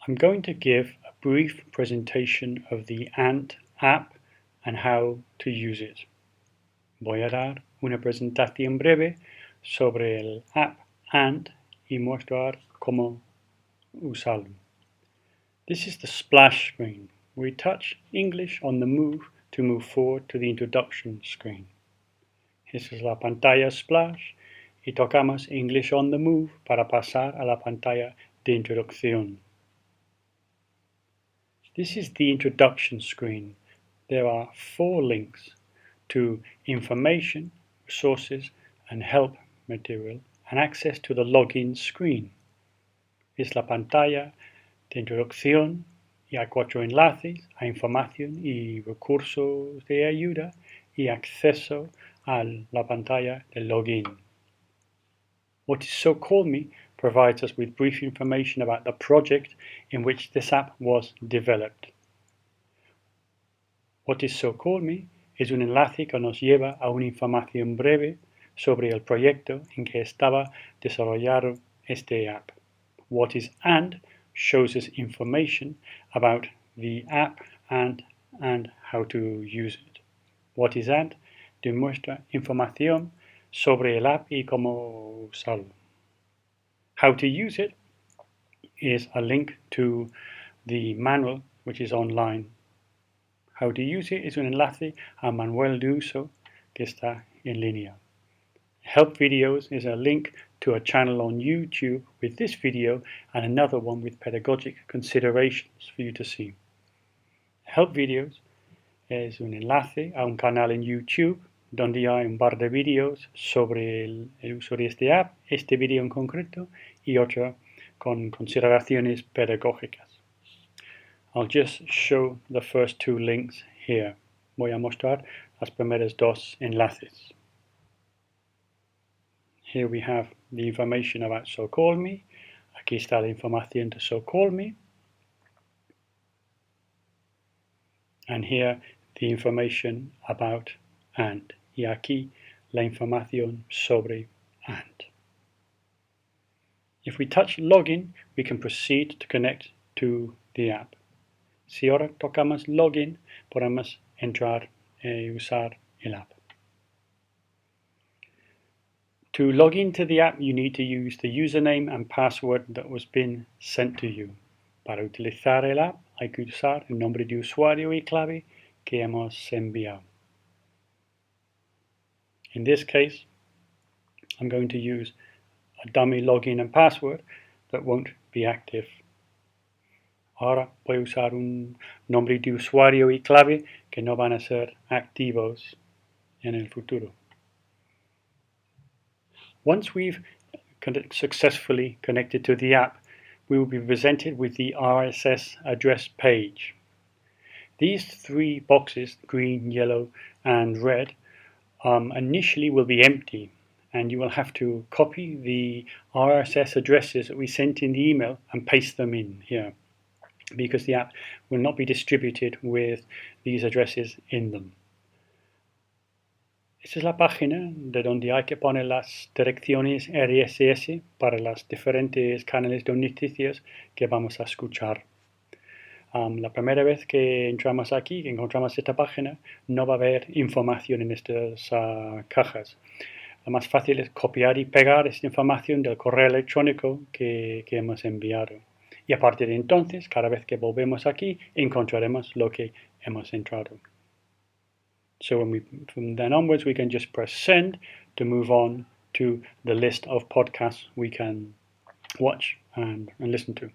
I'm going to give a brief presentation of the Ant app and how to use it. Voy a dar una presentación breve sobre el app Ant y mostrar cómo usarlo. This is the splash screen. We touch English on the move to move forward to the introduction screen. Esa es la pantalla splash y tocamos English on the move para pasar a la pantalla de introducción. This is the introduction screen. There are 4 links to information, resources, and help material, and access to the login screen. Es la pantalla de introducción y hay 4 enlaces a información y recursos de ayuda y acceso a la pantalla de login. What is So Call Me provides us with brief information about the project in which this app was developed. What is So Call Me es un enlace que nos lleva a una información breve sobre el proyecto en que estaba desarrollado este app. What is And shows us information about the app and how to use it. What is And demuestra información sobre el app y cómo usarlo. How to use it is a link to the manual which is online. How to use it es un enlace a manual de uso que está en línea. Help videos is a link to a channel on YouTube with this video and another one with pedagogic considerations for you to see. Help videos es un enlace a un canal en YouTube donde hay un par de vídeos sobre el uso de este app, este vídeo en concreto, y otro con consideraciones pedagógicas. I'll just show the first 2 links here. Voy a mostrar las primeras 2 enlaces. Here we have the information about So Call Me. Aquí está la información de So Call Me. And here the information about Ant. Y aquí la información sobre Ant. If we touch Login, we can proceed to connect to the app. Si ahora tocamos Login, podemos entrar y usar el app. To log into the app, you need to use the username and password that was been sent to you. Para utilizar el app, hay que usar el nombre de usuario y clave que hemos enviado. In this case, I'm going to use a dummy login and password that won't be active. Ahora voy a usar un nombre de usuario y clave que no van a ser activos en el futuro. Once we've successfully connected to the app, we will be presented with the RSS address page. These 3 boxes, green, yellow, and red, initially will be empty, and you will have to copy the RSS addresses that we sent in the email and paste them in here, because the app will not be distributed with these addresses in them. Esta es la página de donde hay que poner las direcciones RSS para los diferentes canales de noticias que vamos a escuchar. La primera vez que entramos aquí, que encontramos esta página, no va a haber información en estas cajas. Lo más fácil es copiar y pegar esta información del correo electrónico que hemos enviado. Y a partir de entonces, cada vez que volvemos aquí, encontraremos lo que hemos entrado. So from then onwards, we can just press send to move on to the list of podcasts we can watch and listen to.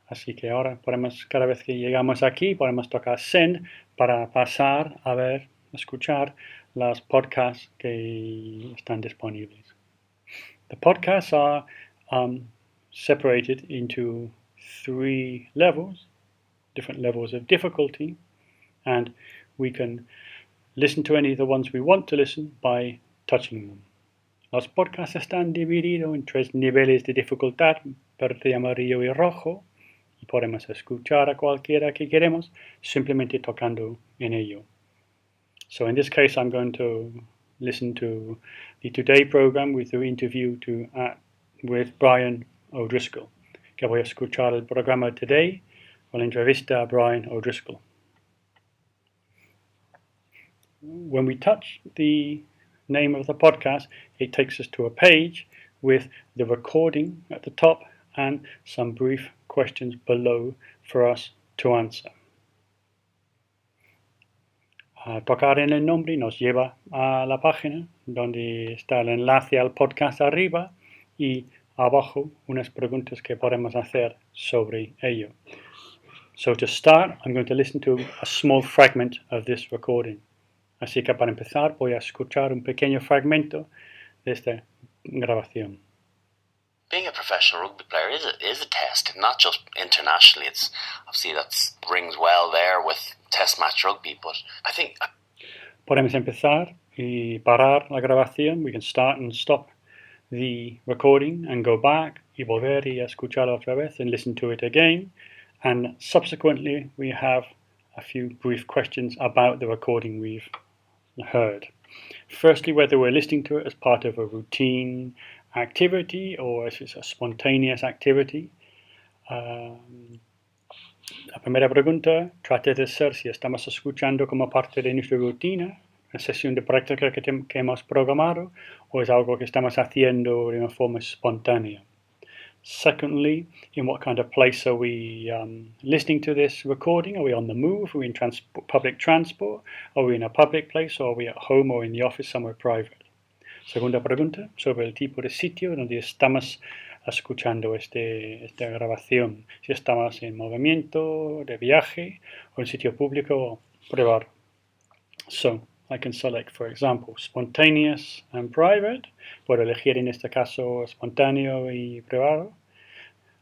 Así que ahora podemos, cada vez que llegamos aquí, podemos tocar send para pasar a ver, escuchar los podcasts que están disponibles. The podcasts are separated into 3 levels, different levels of difficulty, and we can listen to any of the ones we want to listen by touching them. Los podcasts están divididos en 3 niveles de dificultad, verde, amarillo y rojo, y podemos escuchar a cualquiera que queremos simplemente tocando en ello. So in this case, I'm going to listen to the Today program with the interview with Brian O'Driscoll, que que voy a escuchar el programa Today o la entrevista a Brian O'Driscoll. When we touch the name of the podcast, it takes us to a page with the recording at the top and some brief questions below for us to answer. Al tocar en el nombre nos lleva a la página donde está el enlace al podcast arriba y abajo unas preguntas que podemos hacer sobre ello. So to start, I'm going to listen to a small fragment of this recording. Así que para empezar voy a escuchar un pequeño fragmento de esta grabación. Being a professional rugby player is a test, not just internationally. It's obviously that rings well there with test match rugby, but I think podemos empezar y parar la grabación. We can start and stop the recording and go back y volver y escuchar otra vez and listen to it again. And subsequently, we have a few brief questions about the recording we've heard. Firstly, whether we're listening to it as part of a routine activity or if it's a spontaneous activity. La primera pregunta trata de ser si estamos escuchando como parte de nuestra rutina, una sesión de práctica que hemos programado, o es algo que estamos haciendo de una forma espontánea. Secondly, in what kind of place are we listening to this recording? Are we on the move? Are we in public transport? Are we in a public place? Or are we at home or in the office somewhere private? Segunda pregunta, sobre el tipo de sitio donde estamos escuchando esta grabación. Si estamos en movimiento, de viaje, o en sitio público o privado. So, I can select, for example, spontaneous and private. Puedo elegir en este caso espontáneo y privado.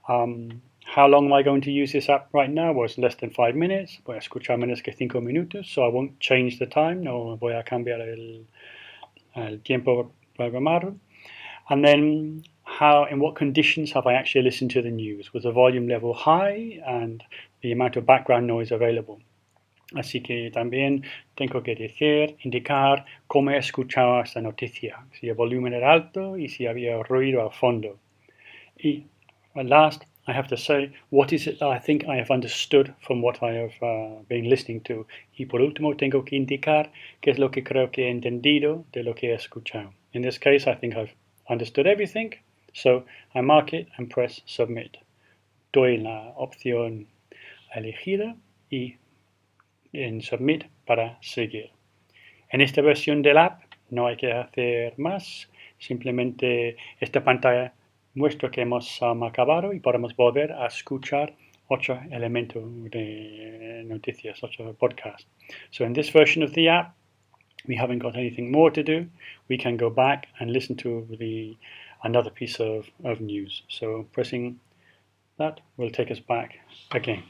How long am I going to use this app right now? Well, it's less than 5 minutes. Voy a escuchar menos que 5 minutos, so I won't change the time. No voy a cambiar el tiempo programado. And then, in what conditions have I actually listened to the news? Was the volume level high and the amount of background noise available? Así que también tengo que indicar cómo he escuchado esta noticia, si el volumen era alto y si había ruido al fondo. Y at last, I have to say, what is it that I think I have understood from what I have been listening to? Y por último, tengo que indicar qué es lo que creo que he entendido de lo que he escuchado. In this case, I think I've understood everything, so I mark it and press Submit. Doy la opción elegida y en Submit para seguir. En esta versión del app no hay que hacer más, simplemente esta pantalla muestra que hemos acabado y podemos volver a escuchar otro elemento de noticias, otro podcast. So in this version of the app, we haven't got anything more to do. We can go back and listen to another piece of news. So pressing that will take us back again.